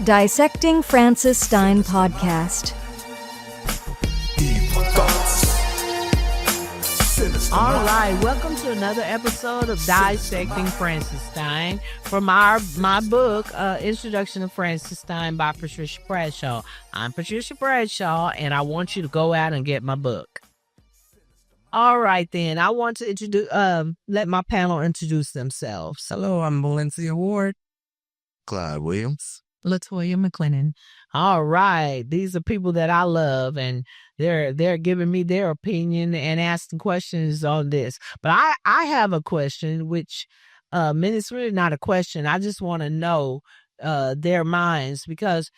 Dissecting Francis Stein Podcast. All right, welcome to another episode of Dissecting Francis Stein from my book, Introduction of Francis Stein by Patricia Bradshaw. I'm Patricia Bradshaw, and I want you to go out and get my book. All right, then. I want to introduce, let my panel introduce themselves. Hello, I'm Valencia Ward. Clyde Williams. Latoya McLennan. All right. These are people that I love, and they're giving me their opinion and asking questions on this. But I have a question, which it's really not a question. I just want to know their minds, because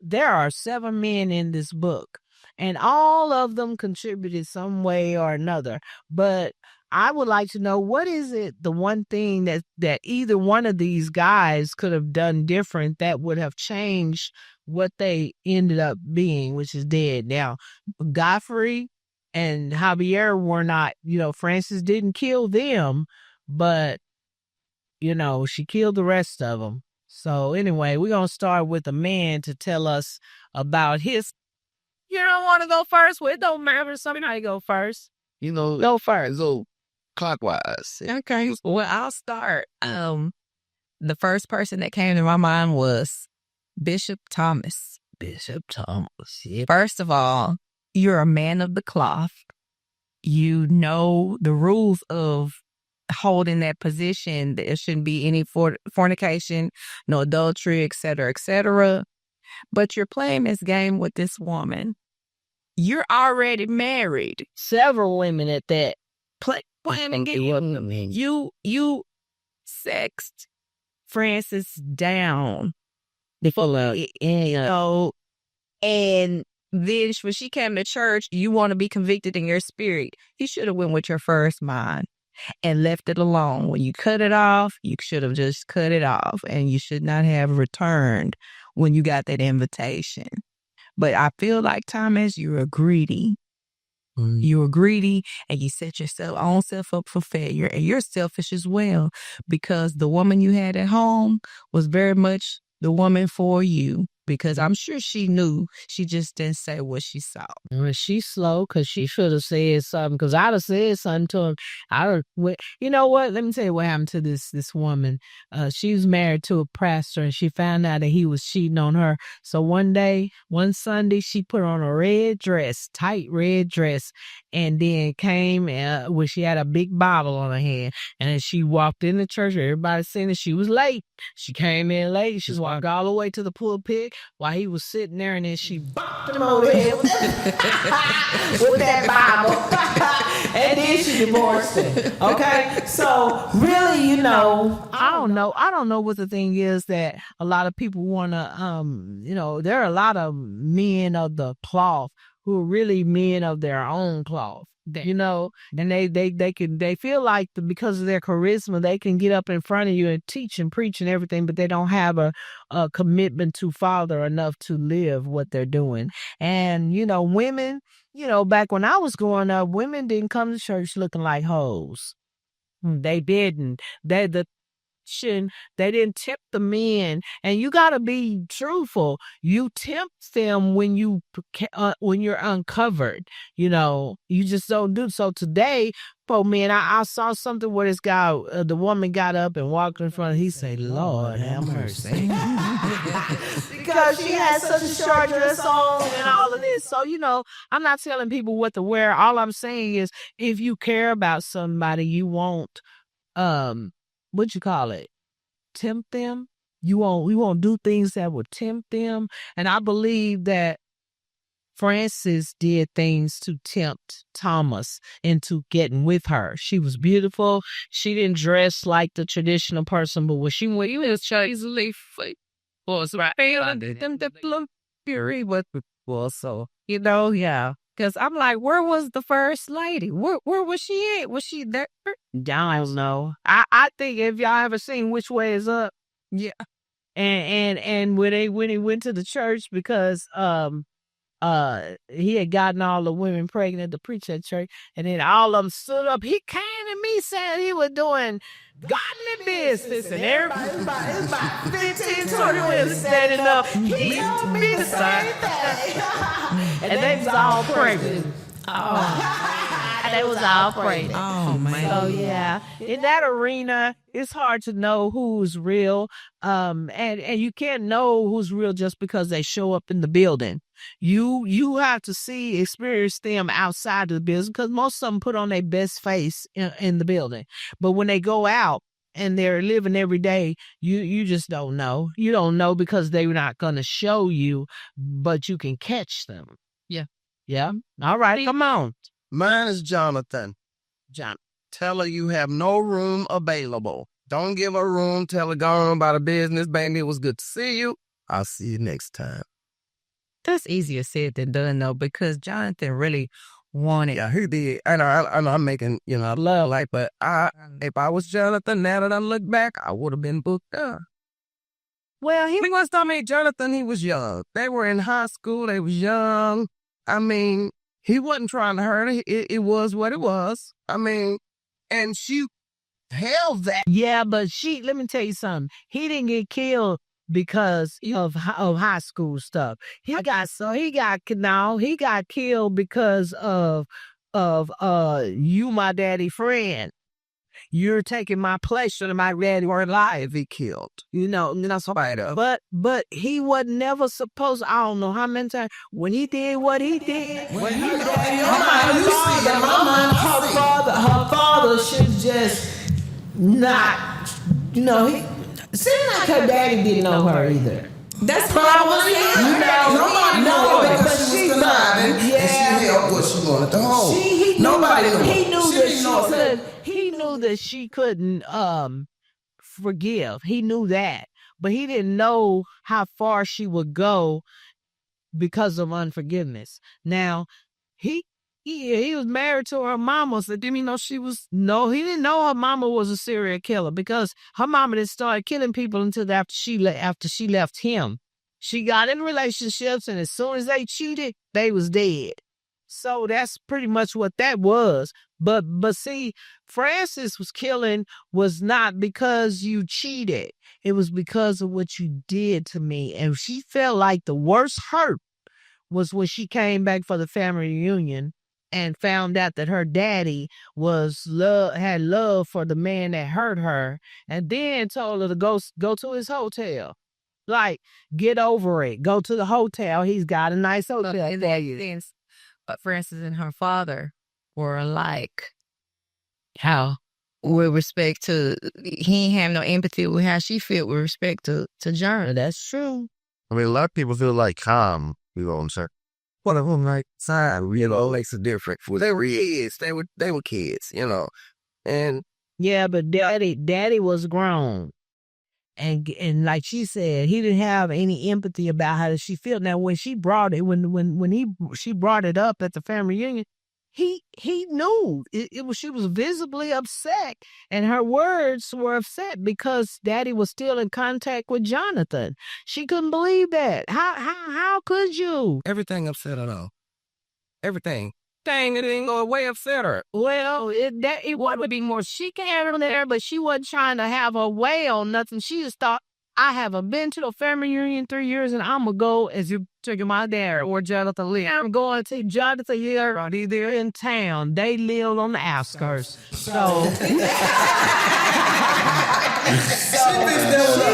there are 7 men in this book, and all of them contributed some way or another. But I would like to know, what is it, the one thing that either one of these guys could have done different that would have changed what they ended up being, which is dead. Now, Godfrey and Javier were not, Francis didn't kill them, but, she killed the rest of them. So anyway, we're going to start with a man to tell us about his. You don't want to go first? Well, it don't matter. Somebody go first. Go first. So clockwise. Okay. Well, I'll start. The first person that came to my mind was Bishop Thomas. Bishop Thomas. Yeah. First of all, you're a man of the cloth. You know the rules of holding that position. There shouldn't be any fornication, no adultery, etc., etc. But you're playing this game with this woman. You're already married. Several women at that. Playing a game. You sexed Francis down. And then when she came to church, you want to be convicted in your spirit. You should have went with your first mind and left it alone. When you cut it off, you should have just cut it off, and you should not have returned when you got that invitation. But I feel like, Thomas, you were greedy. You were greedy, and you set your own self up for failure, and you're selfish as well, because the woman you had at home was very much the woman for you, because I'm sure she knew. She just didn't say what she saw. Well, she's slow, because she should have said something, because I'd have said something to him. You know what? Let me tell you what happened to this woman. She was married to a pastor, and she found out that he was cheating on her. So one Sunday, she put on a red dress, tight red dress, and then came where she had a big Bible on her head. And then she walked in the church. Everybody saying that she was late. She came in late. She walked all the way to the pulpit while he was sitting there, and then she bopped him over the head with that Bible. And then she divorced him. Okay? So really, I don't know what the thing is that a lot of people want to, there are a lot of men of the cloth who are really men of their own cloth. And they feel like because of their charisma, they can get up in front of you and teach and preach and everything, but they don't have a commitment to Father enough to live what they're doing. And, women, back when I was growing up, women didn't come to church looking like hoes. They didn't. They didn't tempt the men, and you got to be truthful. You tempt them when you're uncovered. You just don't do so. Today, for men, I saw something where this guy, the woman got up and walked in front. He said, "Lord have mercy," because she had such a short dress on and all of this. So I'm not telling people what to wear. All I'm saying is, if you care about somebody, you won't tempt them. We won't do things that would tempt them. And I believe that Francis did things to tempt Thomas into getting with her. She was beautiful. She didn't dress like the traditional person, but when she went, you was easily was right. Them the fury was so yeah. Because I'm like, where was the first lady? Where was she at? Was she there? I don't know. I think if y'all ever seen Which Way Is Up, yeah, and when he went to the church, because he had gotten all the women pregnant to preach at church, and then all of them stood up. He came to me saying he was doing godly business, and everybody, it's about 15, 20 women standing up. He told me the same thing. And they was all pregnant. And they was all pregnant. Oh, man. So, yeah, in that arena, it's hard to know who's real. And you can't know who's real just because they show up in the building. You have to experience them outside of the business, because most of them put on their best face in the building. But when they go out and they're living every day, you just don't know. You don't know because they're not going to show you, but you can catch them. Yeah. Yeah. All right. Come on. Mine is Jonathan. John. Tell her you have no room available. Don't give her room. Tell her go on about her business. Baby, it was good to see you. I'll see you next time. That's easier said than done, though, because Jonathan really wanted. Yeah, he did. I know I'm making, love light, but if I was Jonathan, now that I look back, I would have been booked up. Well, He was telling me Jonathan, he was young. They were in high school. They was young. I mean, he wasn't trying to hurt her. It was what it was. I mean, and she held that. yeah, but let me tell you something. He didn't get killed because of high school stuff. He got killed because of you, my daddy friend. You're taking my place, so my daddy weren't alive. He killed. Somebody else. But he was never supposed. I don't know how many times when he did what he did. Her father should just not. Seemed like her daddy didn't know her either. That's what I was saying. Nobody knew her because she was conniving and she held what she wanted to hold. Nobody knew her. He knew that she couldn't forgive. He knew that, but he didn't know how far she would go because of unforgiveness. Now, he was married to her mama, so didn't he know he didn't know her mama was a serial killer, because her mama didn't start killing people until after she left him. She got in relationships, and as soon as they cheated, they was dead. So that's pretty much what that was. But see, Francis was killing was not because you cheated. It was because of what you did to me. And she felt like the worst hurt was when she came back for the family reunion and found out that her daddy had love for the man that hurt her, and then told her to go to his hotel. Like, get over it. Go to the hotel. He's got a nice hotel. But Francis and her father were alike. How? With respect to, he ain't have no empathy with how she felt with respect to John. That's true. I mean, a lot of people feel like calm, sir. One of them like time, makes a difference. They were kids. They were kids, And yeah, but daddy was grown. And like she said, he didn't have any empathy about how she felt. Now, when she brought it, she brought it up at the family reunion, he knew she was visibly upset, and her words were upset because daddy was still in contact with Jonathan. She couldn't believe that. How could you? everything upset her though. Everything. Dang, it didn't go away upset her. Well, it would be more. She came there, but she wasn't trying to have her way on nothing. She just thought, I haven't been to the family reunion in 3 years, and I'm going to go, as you took my dad or Jonathan Lee. I'm going to Jonathan here. They're in town. They live on the outskirts. So she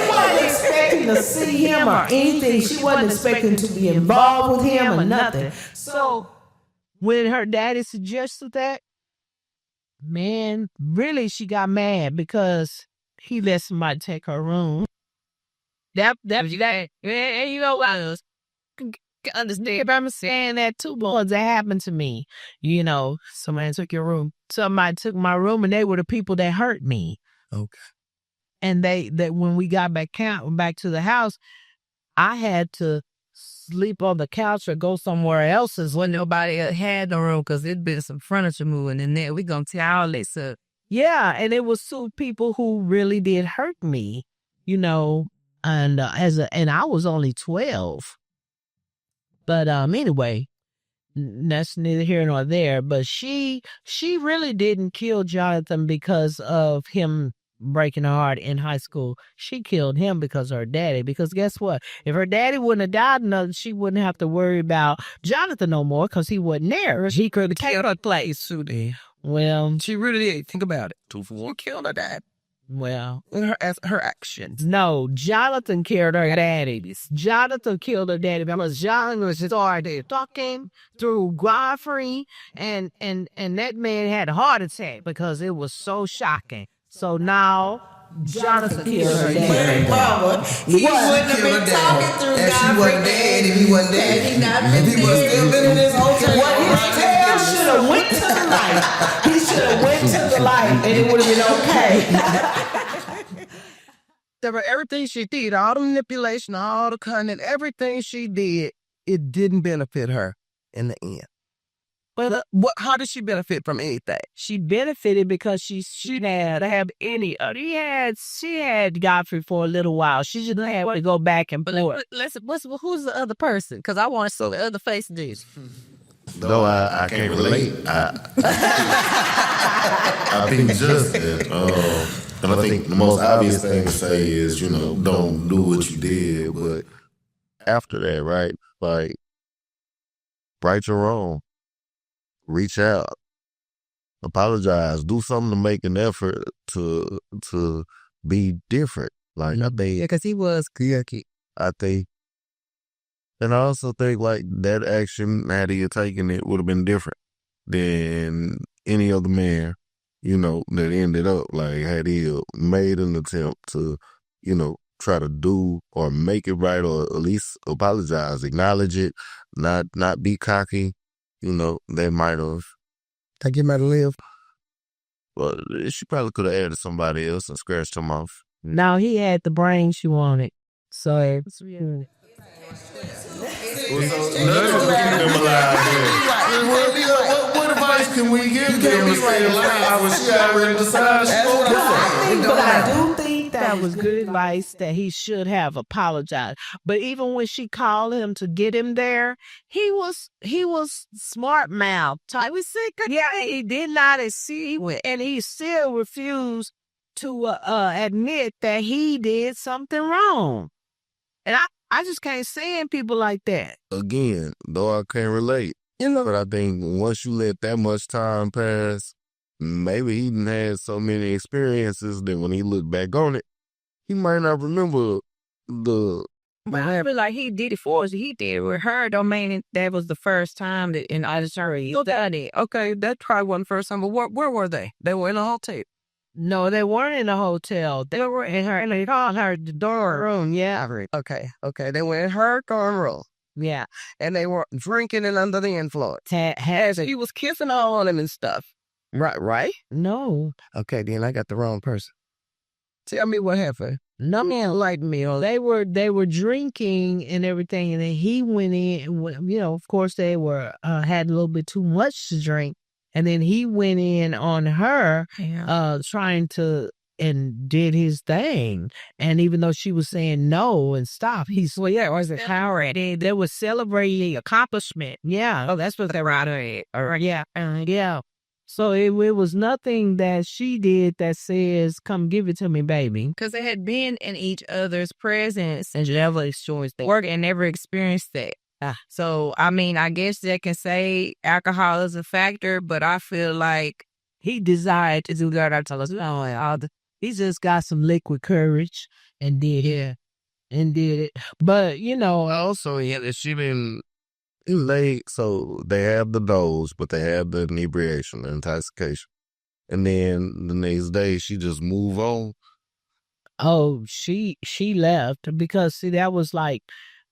wasn't expecting to see him or anything. She wasn't expecting to be involved with him or nothing. So when her daddy suggested that, man, really she got mad because he let somebody take her room. That and you know what else? Understand if I'm saying that too, because that happened to me. Somebody took your room. Somebody took my room, and they were the people that hurt me. Okay. And that when we got back to the house, I had to sleep on the couch or go somewhere else when nobody had no room, because it'd been some furniture moving in there. We gonna tell all this up. Yeah, and it was two people who really did hurt me, and I was only 12. But anyway, that's neither here nor there. But she really didn't kill Jonathan because of him breaking her heart in high school. She killed him because of her daddy. Because guess what? If her daddy wouldn't have died, she wouldn't have to worry about Jonathan no more because he wasn't there. He could have killed her place, Sudie. Well, She really did. Think about it. 2 for 1 killed her dad. well, In her actions. no, Jonathan killed her daddy. Jonathan killed her daddy because Jonathan was started talking through Godfrey, and that man had a heart attack because it was so shocking. So now Jonathan killed her daddy. Mama, he wouldn't have been talking through if she wasn't dead, if he wasn't dead, if he was still living in his hotel. What his tail should have went to the light. He should have went to the light, and it would have been okay. Everything she did, all the manipulation, all the cunning, everything she did, it didn't benefit her in the end. But how did she benefit from anything? She benefited because she had to have any. She had Godfrey for a little while. She just had to go back and play. Who's the other person? Because I want to see the other face of this. Though I can't relate. I think Justin. And I think the most obvious thing to say is, don't do what you did. But after that, right? Like, right or wrong, reach out, apologize, do something to make an effort to be different. Like, I think, because he was yucky. I think, and I also think like that action, had he taken it, would have been different than any other man, that ended up like, had he made an attempt to, try to do or make it right, or at least apologize, acknowledge it, not be cocky. They might have. Think he might have lived. Well, she probably could have added somebody else and scratched him off. Now he had the brain she wanted. So What advice can we give them to stay alive when she already decided she won't do but I do think that was good advice that he should have apologized. But even when she called him to get him there, he was smart mouth. I was sick. Yeah, he did not see, and he still refused to admit that he did something wrong. And I just can't stand people like that. Again, though I can't relate. But I think once you let that much time pass, maybe he done had so many experiences that when he looked back on it, he might not remember the. But I feel like he did it for us. He did it with her. Don't mean that was the first time that in I done it. Okay, that probably wasn't the first time, but where were they? They were in a hotel. No, they weren't in a hotel. They were in her, and they called her the dorm room. Yeah. Okay. They were in her dorm room. Yeah. And they were drinking and under the influence. He was kissing on him and stuff. Right? No. Okay, then I got the wrong person. Tell me what happened. No man like me. They were drinking and everything, and then he went in. Of course they were had a little bit too much to drink, and then he went in on her, trying to and did his thing. And even though she was saying no and stop, was it Howard? They were celebrating accomplishment. Yeah. Oh, that's what they're right at. Yeah. So it was nothing that she did that says, come give it to me, baby. Because they had been in each other's presence and never experienced that work and never experienced that. So, I mean, I guess they can say alcohol is a factor, but I feel like he desired to do that. He just got some liquid courage and did it. But, Also, she been late, so they have the dose, but they have the inebriation, the intoxication. And then the next day, she just move on. Oh, she left because, see, that was like,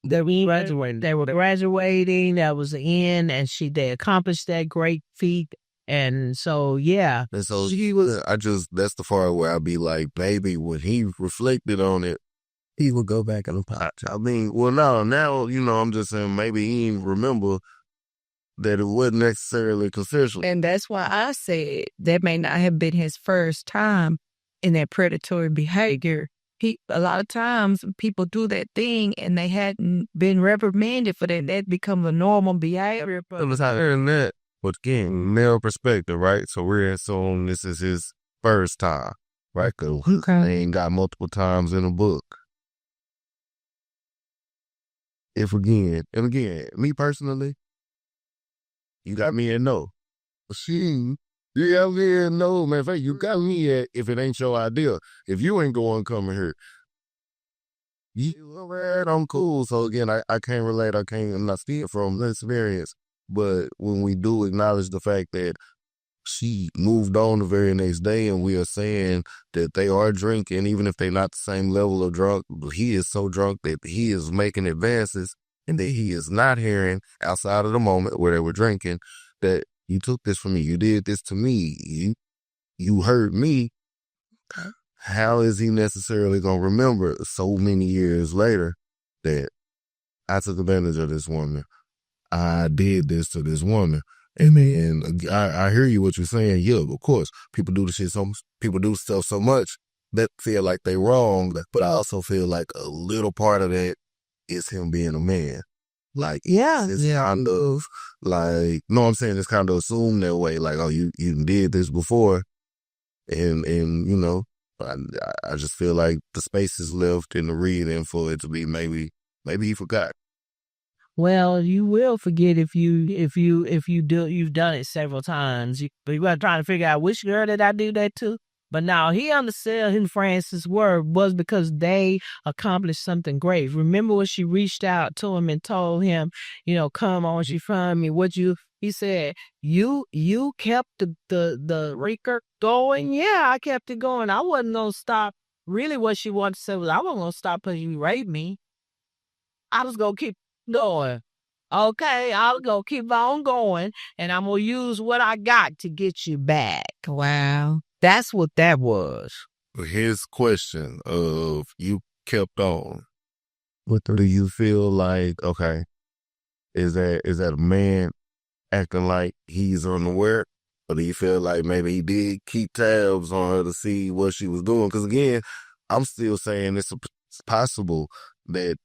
they were graduating, that was the end, and they accomplished that great feat. And so, yeah. And so she was, that's the part where I'd be like, baby, when he reflected on it, he would go back and apologize. I mean, well, now, I'm just saying maybe he didn't remember that it wasn't necessarily consensual. And that's why I said that may not have been his first time in that predatory behavior. A lot of times people do that thing and they hadn't been reprimanded for that. That becomes a normal behavior. It was higher than that. But again, male perspective, right? So we're assuming this is his first time, right? Because he ain't got multiple times in a book. And again, me personally, you got me at no. You got me at no, man. You got me at if it ain't your idea. If you ain't going coming here, I'm cool. So again, I can't relate. I'm not stealing from the experience. But when we do acknowledge the fact that she moved on the very next day and we are saying that they are drinking, even if they're not the same level of drunk, but he is so drunk that he is making advances and that he is not hearing outside of the moment where they were drinking that you took this from me. You did this to me. You hurt me. How is he necessarily going to remember so many years later that I took advantage of this woman? I did this to this woman. And I hear you what you're saying. Yeah, of course, people do stuff so much that feel like they wrong. But I also feel like a little part of that is him being a man. Like, it's kind of like, no, I'm saying it's kind of assumed that way. Like, oh, you did this before. And you know, I just feel like the space is left in the reading for it to be maybe he forgot. Well, you will forget if you've done it several times. You are trying to figure out which girl did I do that to. But now he understood in Francis' word was because they accomplished something great. Remember when she reached out to him and told him, come on, she found me. He said, you kept the record going? Yeah, I kept it going. I wasn't going to stop. Really what she wanted to say was, I wasn't going to stop because you raped me. I was going to keep going. Okay, I'll go keep on going, and I'm going to use what I got to get you back. Wow. That's what that was. His question of you kept on. What do you feel like, okay, is that a man acting like he's unaware? Or do you feel like maybe he did keep tabs on her to see what she was doing? Because again, I'm still saying it's possible that,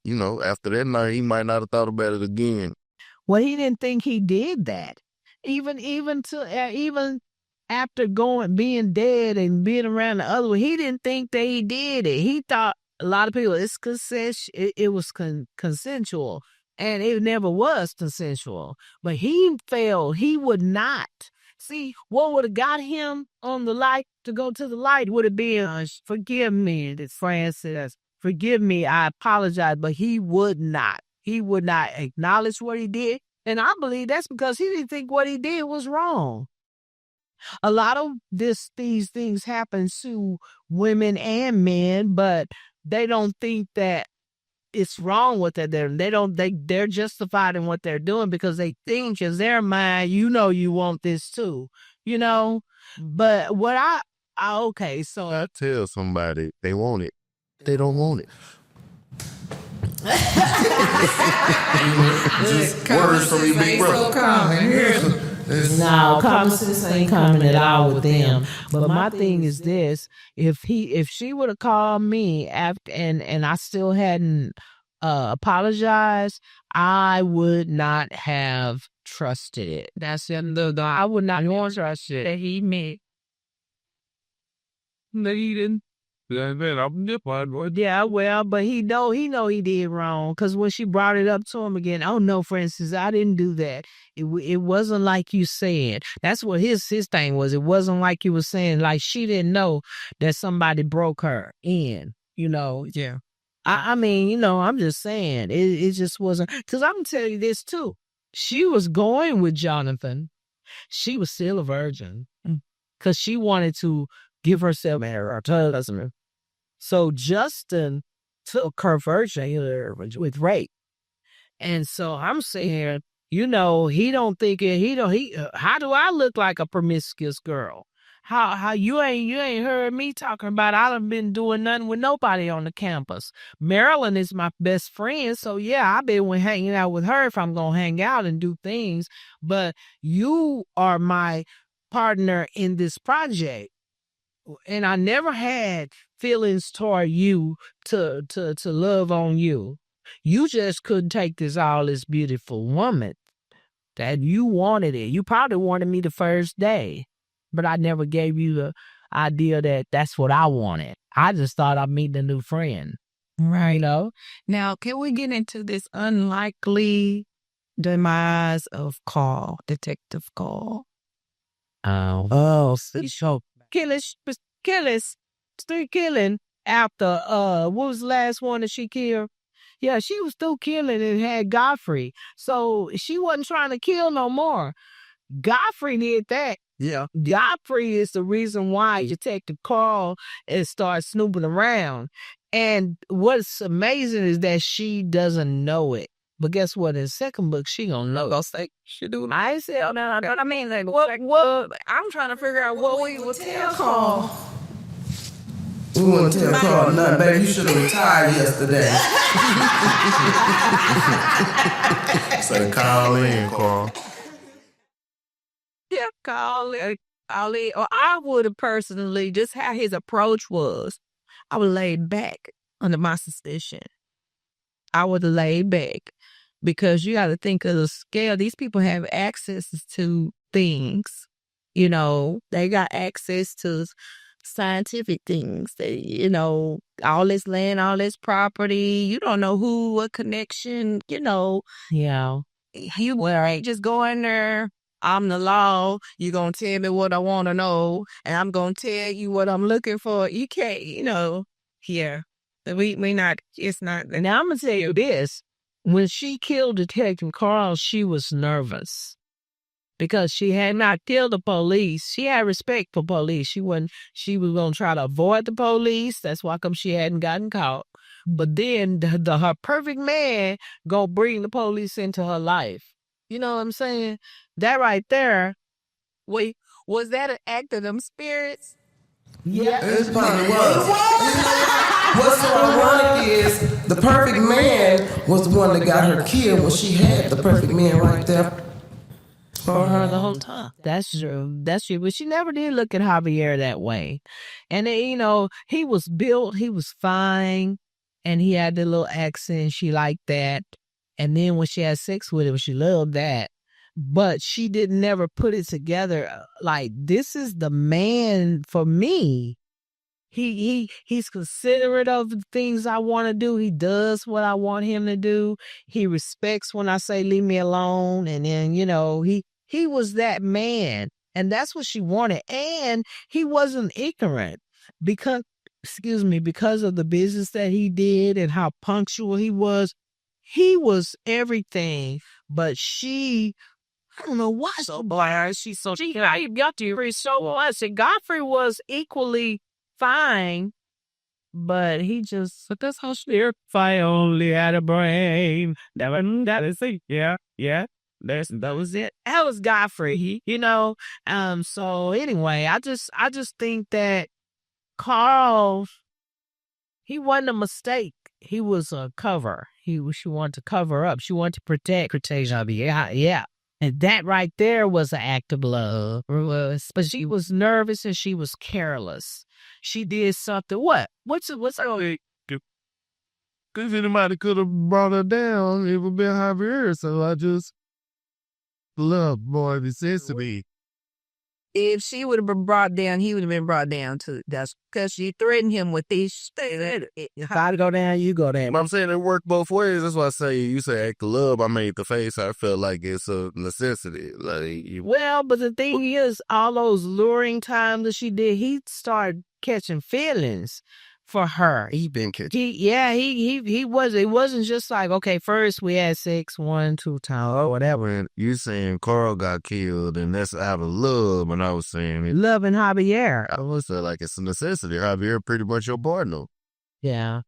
after that night, he might not have thought about it again. Well, he didn't think he did that. Even after being dead and being around the other one, he didn't think that he did it. He thought, a lot of people, it was consensual, and it never was consensual. But he felt he would not. See, what would have got him on the light to go to the light would have been, forgive me, Francis, forgive me, I apologize, but he would not. He would not acknowledge what he did. And I believe that's because he didn't think what he did was wrong. A lot of these things happen to women and men, but they don't think that it's wrong what they're doing. They're justified in what they're doing because they think in their mind, you want this too, But what so I tell somebody they want it, they don't want it. Just words from your big brother. No, common sense ain't coming at all with them. But my thing is this: if she would have called me after and I still hadn't apologized, I would not have trusted it. That's I would not have trusted it. That he made. That he didn't. Yeah, well, but he know he did wrong because when she brought it up to him again, oh no, Francis, I didn't do that. It wasn't like you said. That's what his thing was. It wasn't like you were saying, like she didn't know that somebody broke her in. Yeah. I mean, I'm just saying it just wasn't because I'm gonna tell you this too. She was going with Jonathan. She was still a virgin because she wanted to give herself to her husband. So Justin took her virgin with rape. And so I'm saying, he don't think it, how do I look like a promiscuous girl? How you ain't heard me talking about I done been doing nothing with nobody on the campus. Marilyn is my best friend. So yeah, I've been hanging out with her if I'm going to hang out and do things. But you are my partner in this project. And I never had feelings toward you to love on you. You just couldn't take this beautiful woman that you wanted it. You probably wanted me the first day, but I never gave you the idea that that's what I wanted. I just thought I'd meet a new friend. Right. You know? Now, can we get into this unlikely demise of Carl, Detective Carl? Oh, so still killing after what was the last one that she killed? Yeah, she was still killing and had Godfrey. So she wasn't trying to kill no more. Godfrey did that. Yeah. Godfrey is the reason why Detective Carl starts snooping around. And what's amazing is that she doesn't know it. But guess what? In the second book, she gonna know. She do. I ain't said no. I mean, like, what? I'm trying to figure out what we would tell Carl. We wouldn't tell Carl nothing, baby. You should have retired yesterday. Say, call in, Carl. Yeah, Carl. Or I would have personally, just how his approach was, I would laid back under my suspicion. I would have laid back because you got to think of the scale. These people have access to things. You know, they got access to scientific things. They, all this land, all this property. You don't know who, what connection, Yeah. You ain't just go in there. I'm the law. You're going to tell me what I want to know, and I'm going to tell you what I'm looking for. You can't, here. We not, it's not. Now, I'm going to tell you this. When she killed Detective Carl, she was nervous because she had not killed the police. She had respect for police. She was going to try to avoid the police. That's why come she hadn't gotten caught. But then her perfect man going to bring the police into her life. You know what I'm saying? That right there. Wait, was that an act of them spirits? Yeah, it probably was. What's so ironic is the perfect man was the one that got her killed when she had the perfect man right there for her the whole time. That's true. That's true. But she never did look at Javier that way. And then, he was built, he was fine, and he had the little accent. She liked that. And then when she had sex with him, she loved that. But she didn't never put it together. Like, this is the man for me. He's considerate of the things I want to do. He does what I want him to do. He respects when I say, leave me alone. And then, he was that man. And that's what she wanted. And he wasn't ignorant because of the business that he did and how punctual he was. He was everything, but I don't know why so blind. She got to so much. And Godfrey was equally fine, but that's how she, if I only had a brain. That is it. Yeah. That was it. That was Godfrey, So anyway, I just think that Carl, he wasn't a mistake. He was a cover. She wanted to cover up. She wanted to protect Javier. Yeah. And that right there was an act of love. But she was nervous and she was careless. She did something. What? What's her? Because anybody could have brought her down, it would have been Javier. So I just love more necessity. If she would have been brought down, he would have been brought down too. That's because she threatened him with these things. If I go down, you go down. But I'm saying it worked both ways. That's why I say you say act of love. I made the face. I felt like it's a necessity. Well, but the thing is, all those luring times that she did, he started catching feelings for her. He been catching. He was. It wasn't just like, okay, first we had sex 1-2 times or whatever. When you saying Carl got killed and that's out of love, and I was saying loving Javier. I was saying like it's a necessity. Javier pretty much your partner. Yeah.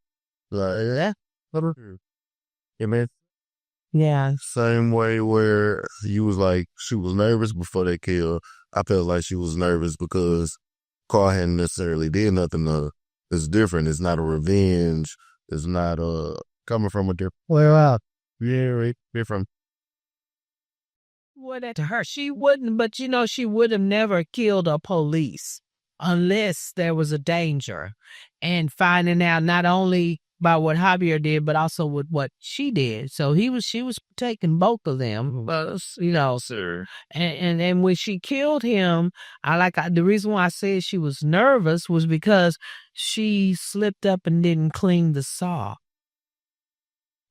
Like yeah, man. Yeah. Same way where you was like she was nervous before they killed. I felt like she was nervous because Carl hadn't necessarily did nothing to her. It's different. It's not a revenge. It's not coming from a different. Well, very different. What to her? She wouldn't, but she would have never killed a police. unless there was a danger, and finding out not only by what Javier did, but also with what she did. So she was protecting both of them, Sir. and when she killed him, the reason why I said she was nervous was because she slipped up and didn't clean the saw.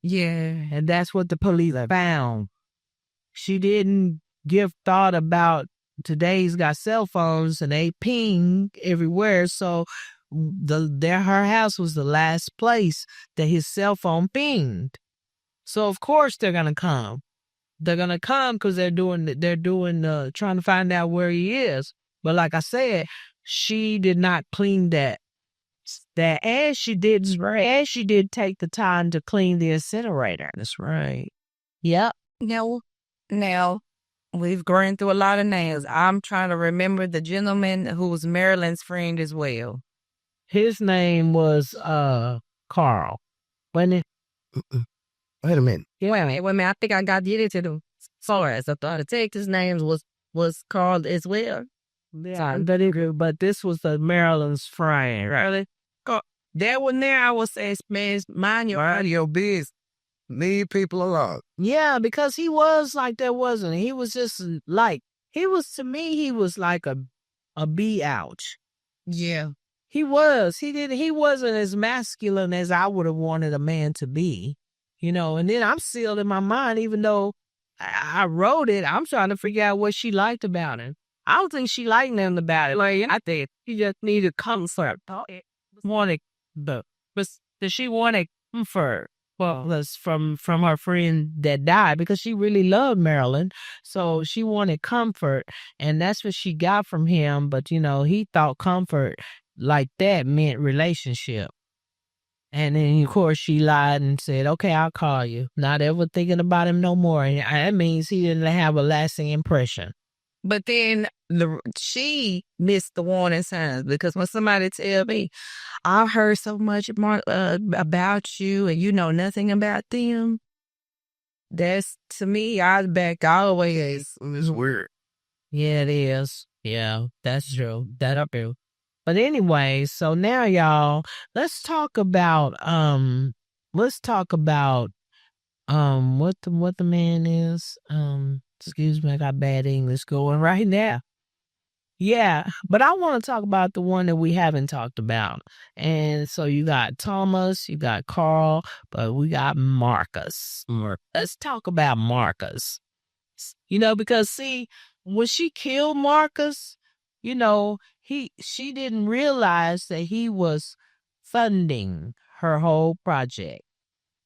Yeah, and that's what the police found. She didn't give thought about today's got cell phones and they ping everywhere. So her house was the last place that his cell phone pinged. So of course they're gonna come. They're gonna come because they're trying to find out where he is. But like I said, she did not clean that as she did take the time to clean the incinerator. That's right. Yep. Now, we've gone through a lot of names. I'm trying to remember the gentleman who was Marilyn's friend as well. His name was Carl. Wasn't it? Wait a minute. Yeah, wait a minute. I think I got you into the Flores. I thought the Texas name was Carl as well. Yeah, but this was the Maryland's friend. Really? That one there, I would say, man, mind your business. Leave people alone. Yeah, because he was like that, wasn't he? He was just like, to me, he was like a ouch. Yeah. He was. He wasn't as masculine as I would have wanted a man to be, and then I'm sealed in my mind, even though I wrote it, I'm trying to figure out what she liked about him. I don't think she liked nothing about it. Like, I think she just needed comfort. She wanted comfort from her friend that died, because she really loved Marilyn. So she wanted comfort, and that's what she got from him. But, he thought comfort like that meant relationship. And then, of course, she lied and said, okay, I'll call you. Not ever thinking about him no more. And that means he didn't have a lasting impression. But then she missed the warning signs, because when somebody tell me, I've heard so much about you and you know nothing about them, that's, to me, I back always. It's weird. Yeah, it is. Yeah, that's true. That's true. But anyway, so now, y'all, let's talk about what the man is. Excuse me, I got bad English going right now. Yeah, but I want to talk about the one that we haven't talked about. And so you got Thomas, you got Carl, but we got Marcus. Let's talk about Marcus. Because see, when she killed Marcus, she didn't realize that he was funding her whole project.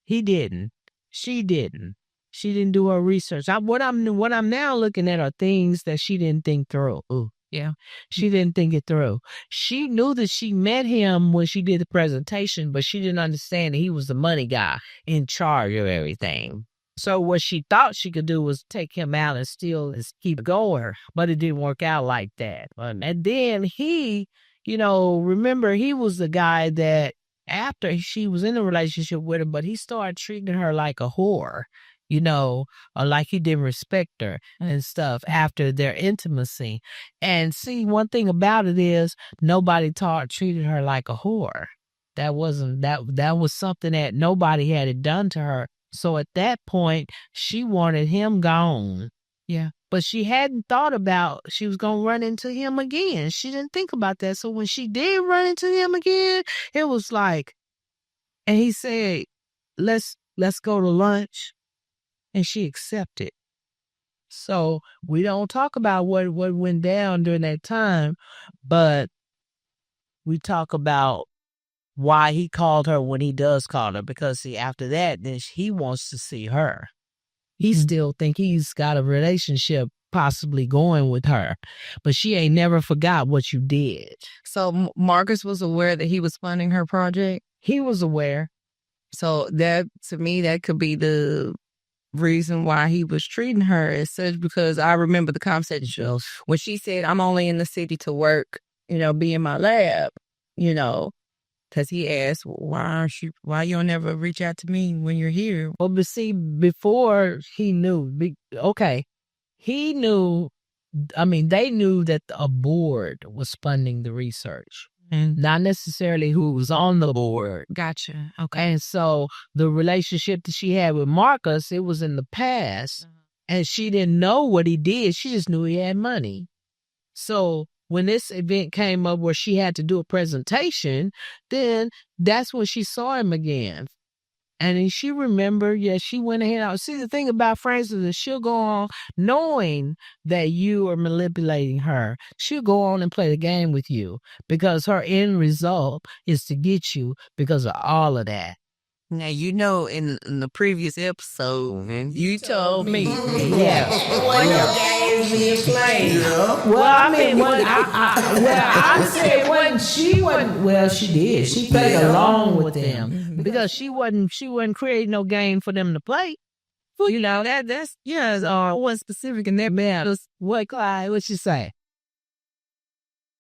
He didn't. She didn't. She didn't do her research. What I'm now looking at are things that she didn't think through. Ooh, yeah, she didn't think it through. She knew that she met him when she did the presentation, but she didn't understand that he was the money guy in charge of everything. So what she thought she could do was take him out and still keep going, but it didn't work out like that. And then he, remember, he was the guy that after she was in a relationship with him, but he started treating her like a whore. Or like he didn't respect her and stuff after their intimacy. And see, one thing about it is nobody treated her like a whore. That was something that nobody had it done to her. So at that point, she wanted him gone. Yeah. But she hadn't thought about she was going to run into him again. She didn't think about that. So when she did run into him again, it was like, and he said, let's go to lunch. And she accepted. So we don't talk about what went down during that time, but we talk about why he called her when he does call her. Because see, after that, then he wants to see her. He still think he's got a relationship possibly going with her, but she ain't never forgot what you did. So Marcus was aware that he was funding her project? He was aware. So that, to me, that could be the reason why he was treating her as such, because I remember the conversation when she said, I'm only in the city to work, be in my lab, because he asked, why you don't never reach out to me when you're here? Well, but see, before he knew, he knew they knew that a board was funding the research, not necessarily who was on the board. Gotcha. Okay. And so the relationship that she had with Marcus, it was in the past, and she didn't know what he did. She just knew he had money. So when this event came up where she had to do a presentation, then that's when she saw him again. And then she remembered, she went ahead. See, the thing about Francis is she'll go on knowing that you are manipulating her. She'll go on and play the game with you because her end result is to get you because of all of that. Now, in the previous episode, you told me. Yeah. What your games being played? Well, I said when she wasn't. Well, she did. She played along with them because she wasn't creating no game for them to play. Well, that's one specific in that matter. What, Clyde? What you say?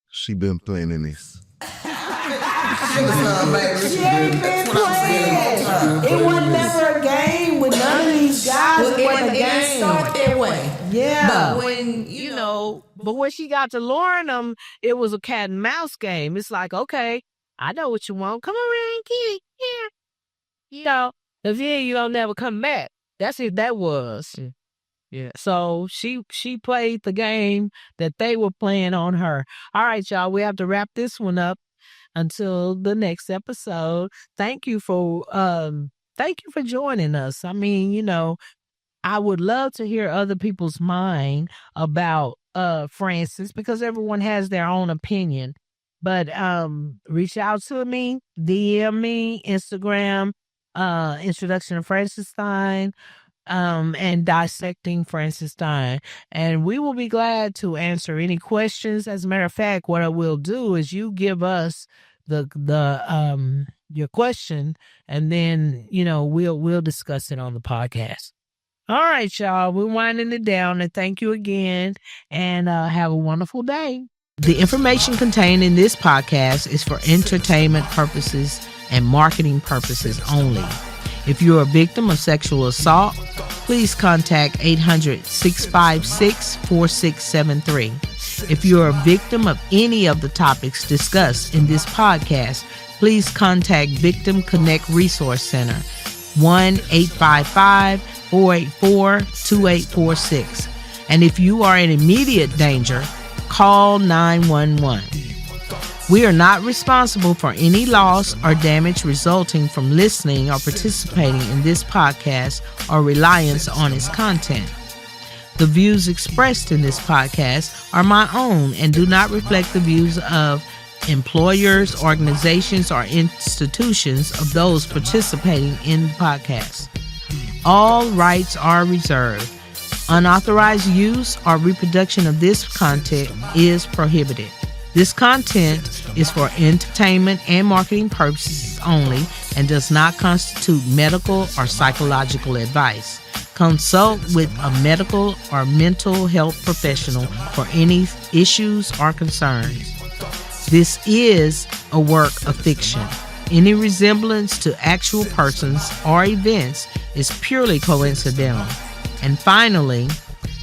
She been playing in this. She ain't been playing. It was never a game with none of these guys. It wasn't a game. It started that way. Yeah. But when, but when she got to luring them, it was a cat and mouse game. It's like, okay, I know what you want. Come around, kitty. Yeah. If you don't never come back. That's it. That was. Yeah. So she played the game that they were playing on her. All right, y'all. We have to wrap this one up until the next episode. Thank you for joining us. I would love to hear other people's mind about Francis because everyone has their own opinion. But reach out to me, DM me, Instagram, Introduction of Francis Stein, and Dissecting Francis Stein. And we will be glad to answer any questions. As a matter of fact, what I will do is you give us your question, and then we'll discuss it on the podcast. All right, y'all, we're winding it down, and thank you again, and have a wonderful day. The information contained in this podcast is for entertainment purposes and marketing purposes only. If you're a victim of sexual assault, please contact 800-656-4673. If you're a victim of any of the topics discussed in this podcast, please contact Victim Connect Resource Center, 1-855-484-2846. And if you are in immediate danger, call 911. We are not responsible for any loss or damage resulting from listening or participating in this podcast or reliance on its content. The views expressed in this podcast are my own and do not reflect the views of employers, organizations, or institutions of those participating in the podcast. All rights are reserved. Unauthorized use or reproduction of this content is prohibited. This content is for entertainment and marketing purposes only and does not constitute medical or psychological advice. Consult with a medical or mental health professional for any issues or concerns. This is a work of fiction. Any resemblance to actual persons or events is purely coincidental. And finally,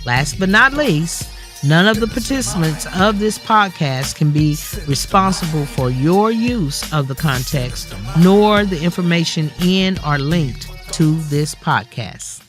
last but not least, none of the participants of this podcast can be responsible for your use of the context, nor the information in or linked to this podcast.